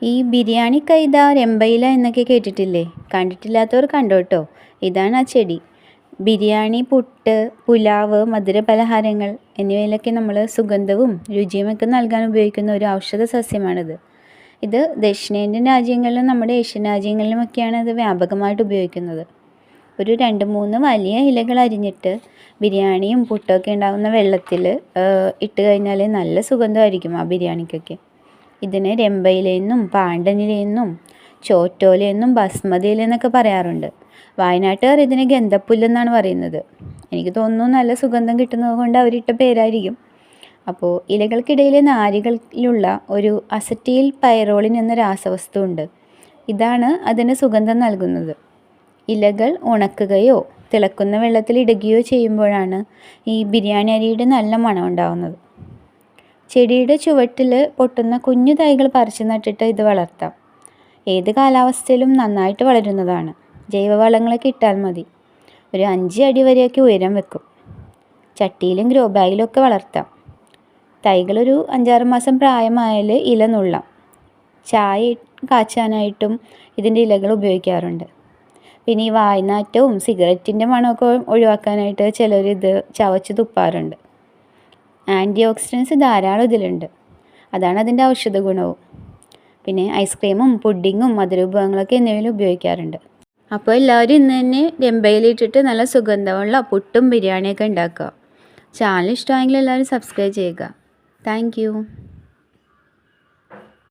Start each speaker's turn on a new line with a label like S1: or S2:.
S1: ഈ ബിരിയാണി കൈത രമ്പയില എന്നൊക്കെ കേട്ടിട്ടില്ലേ? കണ്ടിട്ടില്ലാത്തവർ കണ്ടോട്ടോ. ഇതാണ് ആ ചെടി. ബിരിയാണി, പുട്ട്, പുലാവ്, മധുരപലഹാരങ്ങൾ എന്നിവയിലൊക്കെ നമ്മൾ സുഗന്ധവും രുചിയുമൊക്കെ നൽകാൻ ഉപയോഗിക്കുന്ന ഒരു ഔഷധ സസ്യമാണിത്. ഇത് ദക്ഷിണേന്ത്യൻ രാജ്യങ്ങളിലും നമ്മുടെ ഏഷ്യൻ രാജ്യങ്ങളിലുമൊക്കെയാണ് ഇത് വ്യാപകമായിട്ട് ഉപയോഗിക്കുന്നത്. ഒരു 2-3 വലിയ ഇലകൾ അരിഞ്ഞിട്ട് ബിരിയാണിയും പുട്ടൊക്കെ ഉണ്ടാകുന്ന വെള്ളത്തിൽ ഇട്ട് കഴിഞ്ഞാൽ നല്ല സുഗന്ധമായിരിക്കും ആ ബിരിയാണിക്കൊക്കെ. ഇതിനെ രമ്പയിലെന്നും പാണ്ടനിലയെന്നും ചോറ്റോലയെന്നും ബസ്മതി ഇലയെന്നൊക്കെ പറയാറുണ്ട്. വയനാട്ടുകാർ ഇതിനെ ഗന്ധപ്പുല്ലെന്നാണ് പറയുന്നത്. എനിക്ക് തോന്നുന്നു നല്ല സുഗന്ധം കിട്ടുന്നത് കൊണ്ട് അവരിട്ട പേരായിരിക്കും. അപ്പോൾ ഇലകൾക്കിടയിലെ നാരുകളിലുള്ള ഒരു അസറ്റൈൽ പൈറോളിൻ എന്ന രാസവസ്തു ഉണ്ട്. ഇതാണ് അതിന് സുഗന്ധം നൽകുന്നത്. ഇലകൾ ഉണക്കുകയോ തിളക്കുന്ന വെള്ളത്തിൽ ഇടുകയോ ചെയ്യുമ്പോഴാണ് ഈ ബിരിയാണി അരിയുടെ നല്ല മണം ഉണ്ടാകുന്നത്. ചെടിയുടെ ചുവട്ടിൽ പൊട്ടുന്ന കുഞ്ഞു തൈകൾ പറിച്ചു നട്ടിട്ട് ഇത് വളർത്താം. ഏത് കാലാവസ്ഥയിലും നന്നായിട്ട് വളരുന്നതാണ്. ജൈവവളങ്ങളൊക്കെ ഇട്ടാൽ മതി. ഒരു 5 അടി വരെയൊക്കെ ഉയരം വെക്കും. ചട്ടിയിലും ഗ്രോ ബാഗിലും ഒക്കെ വളർത്താം. തൈകളൊരു 5-6 മാസം പ്രായമായാൽ ഇല നുള്ളാം. ചായ കാച്ചാനായിട്ടും ഇതിൻ്റെ ഇലകൾ ഉപയോഗിക്കാറുണ്ട്. പിന്നെ ഈ വായ്നാറ്റവും സിഗരറ്റിൻ്റെ മണമൊക്കെ ഒഴിവാക്കാനായിട്ട് ചിലരിത് ചവച്ച് തുപ്പാറുണ്ട്. ആൻറ്റി ഓക്സിഡൻസ് ധാരാളം ഇതിലുണ്ട്. അതാണ് അതിൻ്റെ ഔഷധ ഗുണവും. പിന്നെ ഐസ്ക്രീമും പുഡിങ്ങും മധുരവിഭവങ്ങളൊക്കെ എന്നിവയിൽ ഉപയോഗിക്കാറുണ്ട്. അപ്പോൾ എല്ലാവരും ഇന്ന് തന്നെ രമ്പയിലിട്ടിട്ട് നല്ല സുഗന്ധമുള്ള പുട്ടും ബിരിയാണിയൊക്കെ ഉണ്ടാക്കുക. ചാനൽ ഇഷ്ടമായെങ്കിൽ എല്ലാവരും സബ്സ്ക്രൈബ് ചെയ്യുക. താങ്ക്